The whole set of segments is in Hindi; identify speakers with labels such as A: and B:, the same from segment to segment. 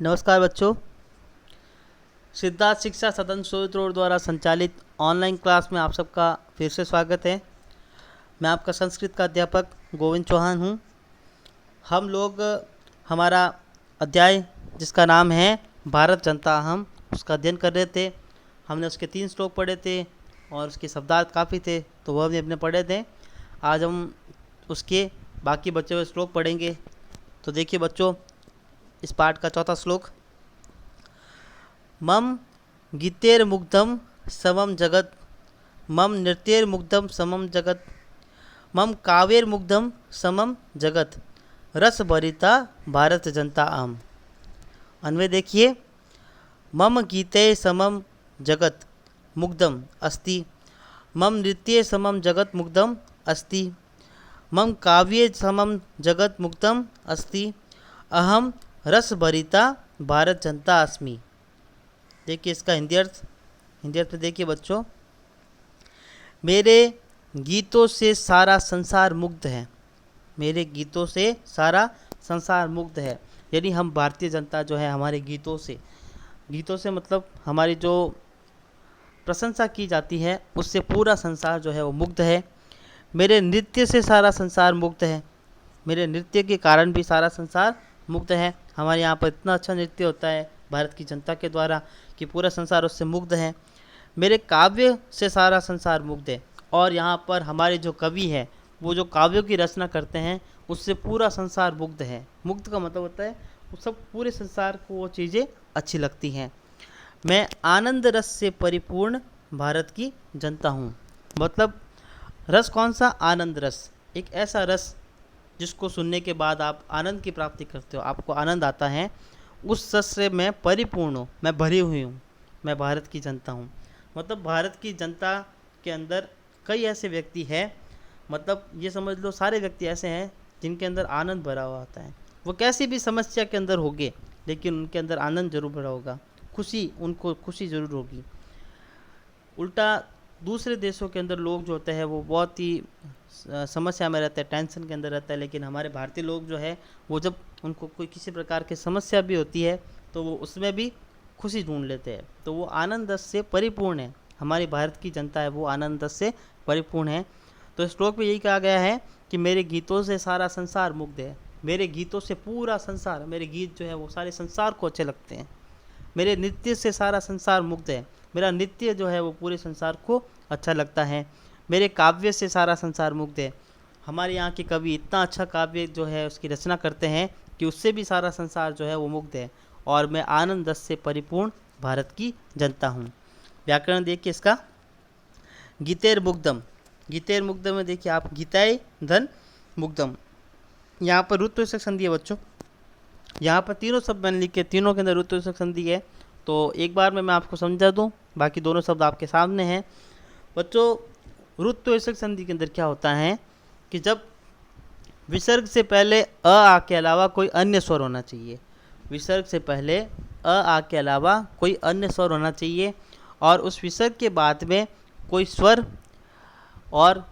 A: नमस्कार बच्चों। सिद्धार्थ शिक्षा सदन सोवित रोड द्वारा संचालित ऑनलाइन क्लास में आप सबका फिर से स्वागत है। मैं आपका संस्कृत का अध्यापक गोविंद चौहान हूँ। हम लोग हमारा अध्याय जिसका नाम है भारत जनता हम उसका अध्ययन कर रहे थे। हमने उसके 3 श्लोक पढ़े थे और उसके शब्दार्थ काफ़ी थे, तो वह भी हमने पढ़े थे। आज हम उसके बाकी बचे हुए श्लोक पढ़ेंगे। तो देखिए बच्चों, इस पाठ का चौथा श्लोक। मम गीतेर्मुग्धम समम जगत, मम नृत्येर्मुग्धम समम जगत, मम काव्येर्मुग्धम समम जगत, रस भरिता भारत जनता आम। अन्वय देखिए। मम गीते समम जगत मुग्धम अस्ति, मम नृत्ये समम जगत मुग्धम अस्ति, मम काव्ये समम जगत मुग्धम अस्ति, अहम रस भरिता भारत जनता अस्मि। देखिए इसका हिंदी अर्थ देखिए बच्चों। मेरे गीतों से सारा संसार मुग्ध है। मेरे गीतों से सारा संसार मुग्ध है, यानी हम भारतीय जनता जो है हमारे गीतों से मतलब हमारी जो प्रशंसा की जाती है उससे पूरा संसार जो है वो मुग्ध है। मेरे नृत्य से सारा संसार मुग्ध है। मेरे नृत्य के कारण भी सारा संसार मुग्ध है। हमारे यहाँ पर इतना अच्छा नृत्य होता है भारत की जनता के द्वारा कि पूरा संसार उससे मुग्ध है। मेरे काव्य से सारा संसार मुग्ध है, और यहाँ पर हमारे जो कवि हैं वो जो काव्यों की रचना करते हैं उससे पूरा संसार मुग्ध है। मुग्ध का मतलब होता है वो सब पूरे संसार को वो चीज़ें अच्छी लगती हैं। मैं आनंद रस से परिपूर्ण भारत की जनता हूँ। मतलब रस कौन सा? आनंद रस। एक ऐसा रस जिसको सुनने के बाद आप आनंद की प्राप्ति करते हो, आपको आनंद आता है, उस रस से मैं परिपूर्ण हूँ, मैं भरी हुई हूँ, मैं भारत की जनता हूँ। मतलब भारत की जनता के अंदर कई ऐसे व्यक्ति हैं, मतलब ये समझ लो सारे व्यक्ति ऐसे हैं जिनके अंदर आनंद भरा हुआ आता है। वो कैसी भी समस्या के अंदर होंगे लेकिन उनके अंदर आनंद जरूर भरा होगा, उनको खुशी ज़रूर होगी। उल्टा दूसरे देशों के अंदर लोग जो होते हैं वो बहुत ही समस्या में रहते हैं, टेंशन के अंदर रहता है, लेकिन हमारे भारतीय लोग जो है वो जब उनको कोई किसी प्रकार की समस्या भी होती है तो वो उसमें भी खुशी ढूंढ लेते हैं। तो वो आनंद रस से परिपूर्ण है। हमारी भारत की जनता है वो आनंद रस से परिपूर्ण है। तो इस श्लोक में यही कहा गया है कि मेरे गीतों से सारा संसार मुग्ध है। मेरे गीतों से पूरा संसार, मेरे गीत जो है वो सारे संसार को अच्छे लगते हैं। मेरे नृत्य से सारा संसार मुग्ध है। मेरा नृत्य जो है वो पूरे संसार को अच्छा लगता है। मेरे काव्य से सारा संसार मुग्ध है। हमारे यहाँ के कवि इतना अच्छा काव्य जो है उसकी रचना करते हैं कि उससे भी सारा संसार जो है वो मुग्ध है। और मैं आनंद रस से परिपूर्ण भारत की जनता हूँ। व्याकरण देखिए इसका। गीतेर मुग्धम, गीतेर मुग्धम में देखिए आप, गीताय धन मुग्धम। यहाँ पर ऋत्विक संधि है बच्चों। यहाँ पर तीनों शब्द मैंने लिखे, तीनों के अंदर ऋत्विक संधि है। तो एक बार मैं आपको समझा दूँ, बाकी दोनों शब्द आपके सामने हैं बच्चों। ऋत्विक संधि के अंदर क्या होता है कि जब विसर्ग से पहले आ के अलावा कोई अन्य स्वर होना चाहिए। विसर्ग से पहले आ के अलावा कोई अन्य स्वर होना चाहिए, और उस विसर्ग के बाद में कोई स्वर और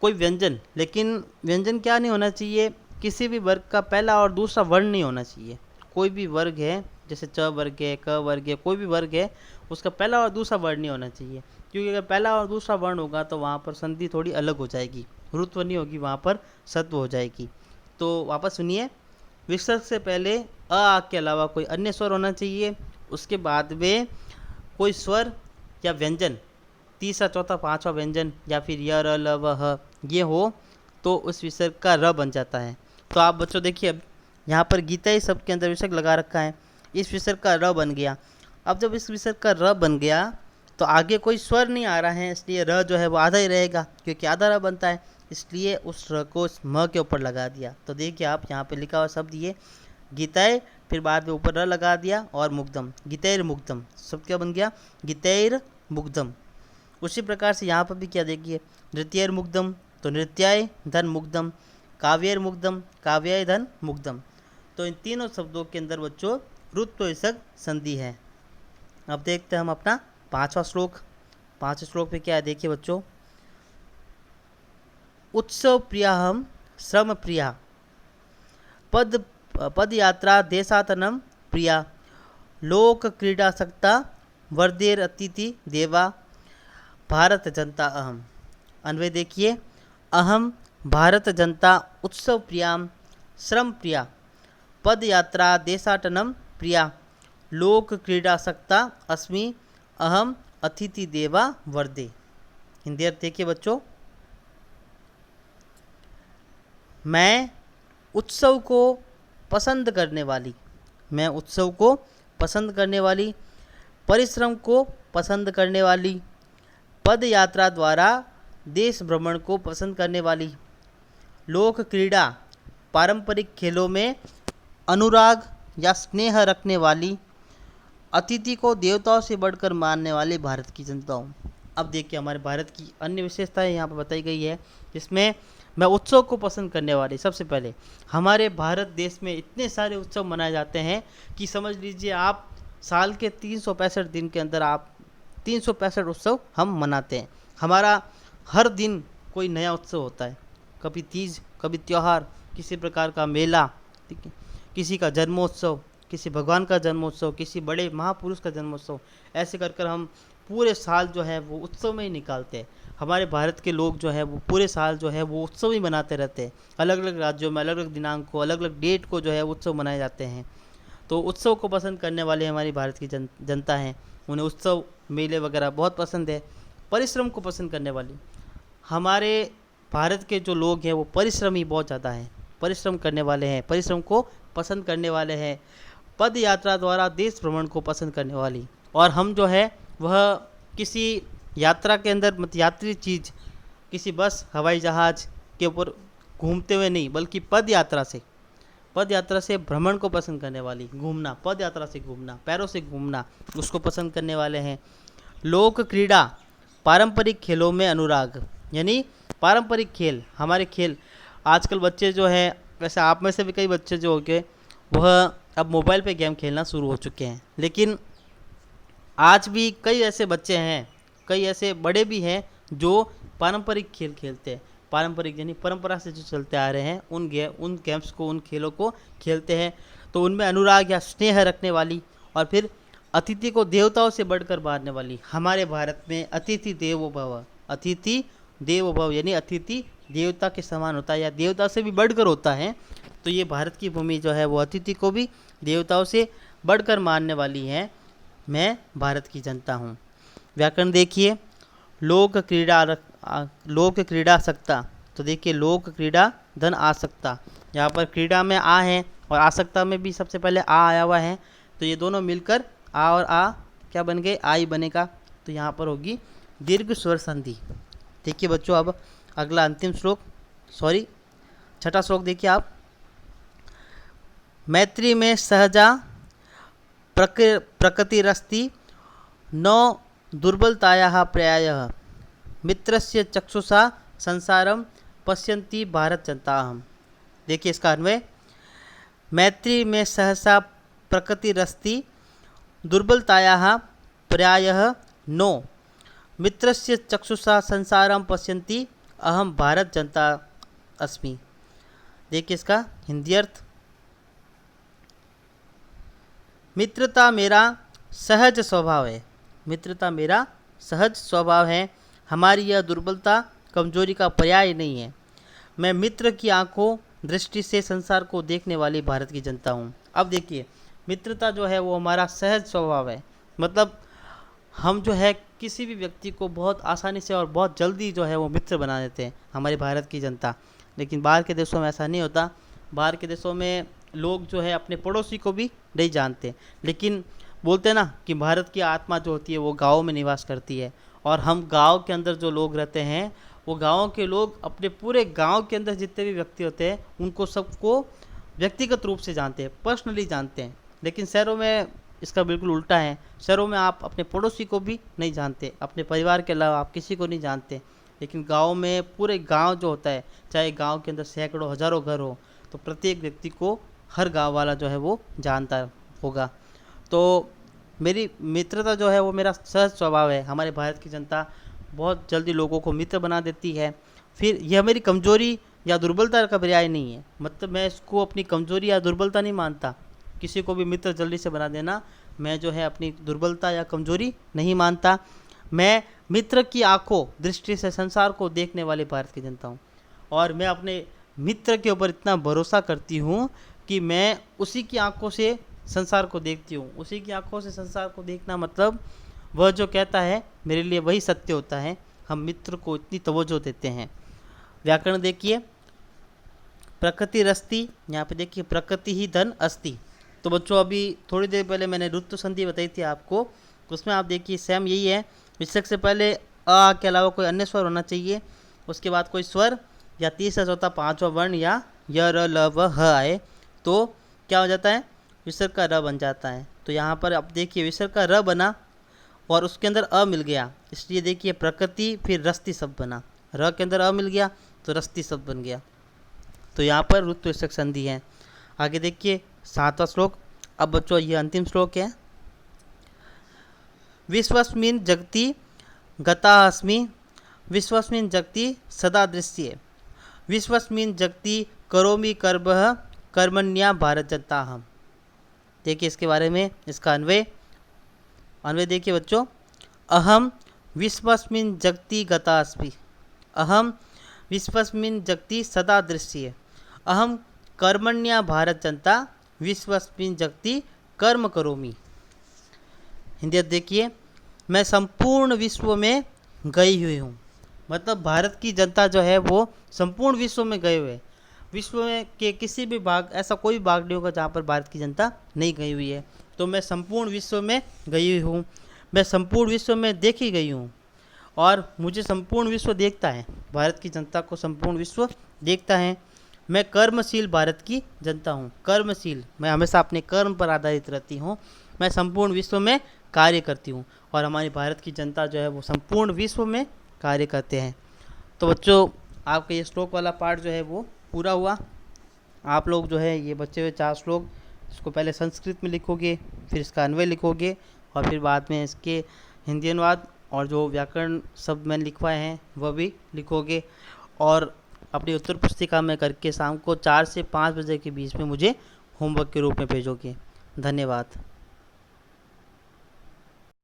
A: कोई व्यंजन। लेकिन व्यंजन क्या नहीं होना चाहिए? किसी भी वर्ग का पहला और दूसरा वर्ण नहीं होना चाहिए। कोई भी वर्ग है, जैसे च वर्ग है, क वर्ग है, कोई भी वर्ग है, उसका पहला और दूसरा वर्ण नहीं होना चाहिए। क्योंकि अगर पहला और दूसरा वर्ण होगा तो वहाँ पर संधि थोड़ी अलग हो जाएगी, ऋत्व नहीं होगी, वहाँ पर सत्व हो जाएगी। तो वापस सुनिए। विसर्ग से पहले अ के अलावा कोई अन्य स्वर होना चाहिए। उसके बाद में कोई स्वर या व्यंजन, तीसरा चौथा पांचवा व्यंजन, या फिर य र ल व ह ये हो तो उस विसर्ग का र बन जाता है। तो आप बच्चों देखिए, अब यहाँ पर गीता ही शब्द के अंदर विसर्ग लगा रखा है, इस विसर्ग का र बन गया। अब जब इस विसर्ग का र बन गया तो आगे कोई स्वर नहीं आ रहा है, इसलिए र जो है वो आधा ही रहेगा, क्योंकि आधा र बनता है, इसलिए उस र को इस म के ऊपर लगा दिया। तो देखिए आप यहाँ पे लिखा हुआ शब्द ये गीताय, फिर बाद में ऊपर र लगा दिया, और मुग्धम, गीतैर मुग्धम, शब्द क्या बन गया? गीतैर मुग्धम। उसी प्रकार से यहाँ पर भी क्या देखिए, नृत्यैर मुग्धम तो नृत्याय धन मुग्धम, काव्यैर मुग्धम काव्याय धन मुग्धम। तो इन तीनों शब्दों के अंदर बच्चों ऋत्विक संधि है। अब देखते हैं हम अपना पांचवा श्लोक। पांचवें श्लोक पे क्या है देखिए बच्चों। उत्सव प्रियाहम श्रम प्रिया, पद यात्रा देशातनम प्रिया लोक क्रीडासक्ता वर्धेर अतिथि देवा भारत जनता अहम। अन्वय देखिए, अहम भारत जनता उत्सव प्रियां श्रम प्रिया पद यात्रा देशाटनम प्रिया लोक क्रीडासक्ता अस्मि अहम अतिथि देवा वर्धे। हिंदी अर्थ देखिए बच्चों, मैं उत्सव को पसंद करने वाली, मैं उत्सव को पसंद करने वाली, परिश्रम को पसंद करने वाली, पद यात्रा द्वारा देश भ्रमण को पसंद करने वाली, लोक क्रीड़ा पारंपरिक खेलों में अनुराग या स्नेह रखने वाली, अतिथि को देवताओं से बढ़कर मानने वाले भारत की जनता हूँ। अब देखिए हमारे भारत की अन्य विशेषताएं यहाँ पर बताई गई है, जिसमें मैं उत्सव को पसंद करने वाली। सबसे पहले हमारे भारत देश में इतने सारे उत्सव मनाए जाते हैं कि समझ लीजिए आप साल के 365 दिन के अंदर आप 365 उत्सव हम मनाते हैं। हमारा हर दिन कोई नया उत्सव होता है, कभी तीज, कभी त्यौहार, किसी प्रकार का मेला, ठीक है, किसी का जन्मोत्सव, किसी भगवान का जन्मोत्सव, किसी बड़े महापुरुष का जन्मोत्सव। ऐसे कर कर हम पूरे साल जो है वो उत्सव में ही निकालते हैं। हमारे भारत के लोग जो है वो पूरे साल जो है वो उत्सव ही मनाते रहते हैं। अलग अलग राज्यों में अलग अलग दिनांक को, अलग अलग डेट को जो है उत्सव मनाए जाते हैं। तो उत्सव को पसंद करने वाले हमारी भारत की जनता हैं, उन्हें उत्सव मेले वगैरह बहुत पसंद है। परिश्रम को पसंद करने वाली, हमारे भारत के जो लोग हैं वो परिश्रमी बहुत ज़्यादा हैं, परिश्रम करने वाले हैं, परिश्रम को पसंद करने वाले हैं। पद यात्रा द्वारा देश भ्रमण को पसंद करने वाली, और हम जो है वह किसी यात्रा के अंदर यात्री चीज़, किसी बस हवाई जहाज़ के ऊपर घूमते हुए नहीं, बल्कि पद यात्रा से भ्रमण को पसंद करने वाली, घूमना, पद यात्रा से घूमना, पैरों से घूमना, उसको पसंद करने वाले हैं। लोक क्रीड़ा पारंपरिक खेलों में अनुराग, यानी पारंपरिक खेल, हमारे खेल आजकल बच्चे जो हैं, वैसे आप में से भी कई बच्चे जो हो गए वह अब मोबाइल पे गेम खेलना शुरू हो चुके हैं, लेकिन आज भी कई ऐसे बच्चे हैं, कई ऐसे बड़े भी हैं जो पारंपरिक खेल खेलते हैं। पारंपरिक यानी परंपरा से जो चलते आ रहे हैं उन गेम्स को, उन खेलों को खेलते हैं। तो उनमें अनुराग या स्नेह रखने वाली, और फिर अतिथि को देवताओं से बढ़कर मानने वाली। हमारे भारत में अतिथि देवो भव, अतिथि देवो भव यानी अतिथि देवता के समान होता है या देवता से भी बढ़कर होता है। तो ये भारत की भूमि जो है वो अतिथि को भी देवताओं से बढ़कर मानने वाली है। मैं भारत की जनता हूँ। व्याकरण देखिए, लोक क्रीड़ा सकता, तो देखिए लोक क्रीड़ा धन आसक्ता, यहाँ पर क्रीड़ा में आ है और आसक्ता में भी सबसे पहले आ आया हुआ है, तो ये दोनों मिलकर आ और आ क्या बन गए, आ ही बनेगा। तो यहाँ पर होगी दीर्घ स्वर संधि। देखिए बच्चों अब अगला अंतिम श्लोक, छठा श्लोक देखिए आप। मैत्री में सहजा प्रकृतिरस्ति न दुर्बलतायाः पर्यायः मित्रस्य चक्षुषा संसारम पश्यन्ति भारत जनताहम। देखिए इसका अन्वय, मैत्री में सहसा प्रकृतिरस्ति दुर्बलतायाः पर्यायः नो मित्रस्य चक्षुषा संसारम पश्यन्ति अहम भारत जनता अस्मि। देखिए इसका हिंदी अर्थ, मित्रता मेरा सहज स्वभाव है, मित्रता मेरा सहज स्वभाव है, हमारी यह दुर्बलता कमजोरी का पर्याय नहीं है। मैं मित्र की आंखों दृष्टि से संसार को देखने वाली भारत की जनता हूँ। अब देखिए मित्रता जो है वो हमारा सहज स्वभाव है, मतलब हम जो है किसी भी व्यक्ति को बहुत आसानी से और बहुत जल्दी जो है वो मित्र बना देते हैं, हमारी भारत की जनता। लेकिन बाहर के देशों में ऐसा नहीं होता। बाहर के देशों में लोग जो है अपने पड़ोसी को भी नहीं जानते, लेकिन बोलते हैं ना कि भारत की आत्मा जो होती है वो गाँव में निवास करती है, और हम गांव के अंदर जो लोग रहते हैं वो गाँव के लोग अपने पूरे गांव के अंदर जितने भी व्यक्ति होते हैं उनको सबको व्यक्तिगत रूप से जानते हैं, पर्सनली जानते हैं। लेकिन शहरों में इसका बिल्कुल उल्टा है। शहरों में आप अपने पड़ोसी को भी नहीं जानते, अपने परिवार के अलावा आप किसी को नहीं जानते। लेकिन गाँव में पूरे गाँव जो होता है, चाहे गाँव के अंदर सैकड़ों हज़ारों घर हो, तो प्रत्येक व्यक्ति को हर गाँव वाला जो है वो जानता होगा। तो मेरी मित्रता जो है वो मेरा सहज स्वभाव है। हमारे भारत की जनता बहुत जल्दी लोगों को मित्र बना देती है। फिर यह मेरी कमजोरी या दुर्बलता का पर्याय नहीं है, मतलब मैं इसको अपनी कमजोरी या दुर्बलता नहीं मानता, किसी को भी मित्र जल्दी से बना देना मैं जो है अपनी दुर्बलता या कमजोरी नहीं मानता। मैं मित्र की आंखों दृष्टि से संसार को देखने वाली भारत की जनता हूँ और मैं अपने मित्र के ऊपर इतना भरोसा करती हूँ कि मैं उसी की आंखों से संसार को देखती हूँ। उसी की आंखों से संसार को देखना मतलब वह जो कहता है मेरे लिए वही सत्य होता है। हम मित्र को इतनी तवज्जो देते हैं। व्याकरण देखिए, प्रकृति रस्ति, यहाँ पे देखिए प्रकृति ही धन अस्ति। तो बच्चों अभी थोड़ी देर पहले मैंने ऋतु संधि बताई थी आपको, उसमें आप देखिए सेम यही है। विसर्ग से पहले अ के अलावा कोई अन्य स्वर होना चाहिए, उसके बाद कोई स्वर या तीसरा चौथा पांचवा वर्ण या य र ल व ह आए तो क्या हो जाता है, विसर्ग का र बन जाता है। तो यहाँ पर अब देखिए विसर्ग का र बना और उसके अंदर अ मिल गया, इसलिए देखिए प्रकृति फिर रस्ती शब्द बना। र के अंदर अ मिल गया तो रस्ती शब्द बन गया। तो यहाँ पर ऋतु विसर्ग संधि है। आगे देखिए 7वां श्लोक। अब बच्चों ये अंतिम श्लोक है। विश्वस्मिन् जगति गता अस्मि, विश्वस्मिन् जगति सदा दृश्ये, विश्वस्मिन् जगति करोमि कर्मः कर्मण्या भारत जनता हम। देखिए इसके बारे में, इसका अन्वय देखिए बच्चों। अहम विश्वस्मिन् जगति गता अस्मि, अहम विश्वस्मिन् जगति सदा दृश्ये, अहम कर्मण्या भारत जनता विश्वस्मिन् जगति कर्म करोमि। हिंदी देखिए, मैं संपूर्ण विश्व में गई हुई हूँ। मतलब भारत की जनता जो है वो संपूर्ण विश्व में गए हुए। विश्व में के किसी भी भाग, ऐसा कोई भाग नहीं होगा जहाँ पर भारत की जनता नहीं गई हुई है। तो मैं संपूर्ण विश्व में गई हुई हूँ, मैं संपूर्ण विश्व में देखी गई हूँ और मुझे संपूर्ण विश्व देखता है। भारत की जनता को संपूर्ण विश्व देखता है। मैं कर्मशील भारत की जनता हूँ। कर्मशील, मैं हमेशा अपने कर्म पर आधारित रहती हूँ। मैं संपूर्ण विश्व में कार्य करती हूँ और हमारी भारत की जनता जो है वो संपूर्ण विश्व में कार्य करते हैं। तो बच्चों आपका ये श्लोक वाला पार्ट जो है वो पूरा हुआ। आप लोग जो है ये बचे हुए 4 श्लोक, इसको पहले संस्कृत में लिखोगे, फिर इसका अन्वय लिखोगे और फिर बाद में इसके हिंदी अनुवाद और जो व्याकरण शब्द मैंने लिखवाए हैं वह भी लिखोगे और अपनी उत्तर पुस्तिका में करके शाम को 4 से 5 बजे के बीच में मुझे होमवर्क के रूप में भेजोगे। धन्यवाद।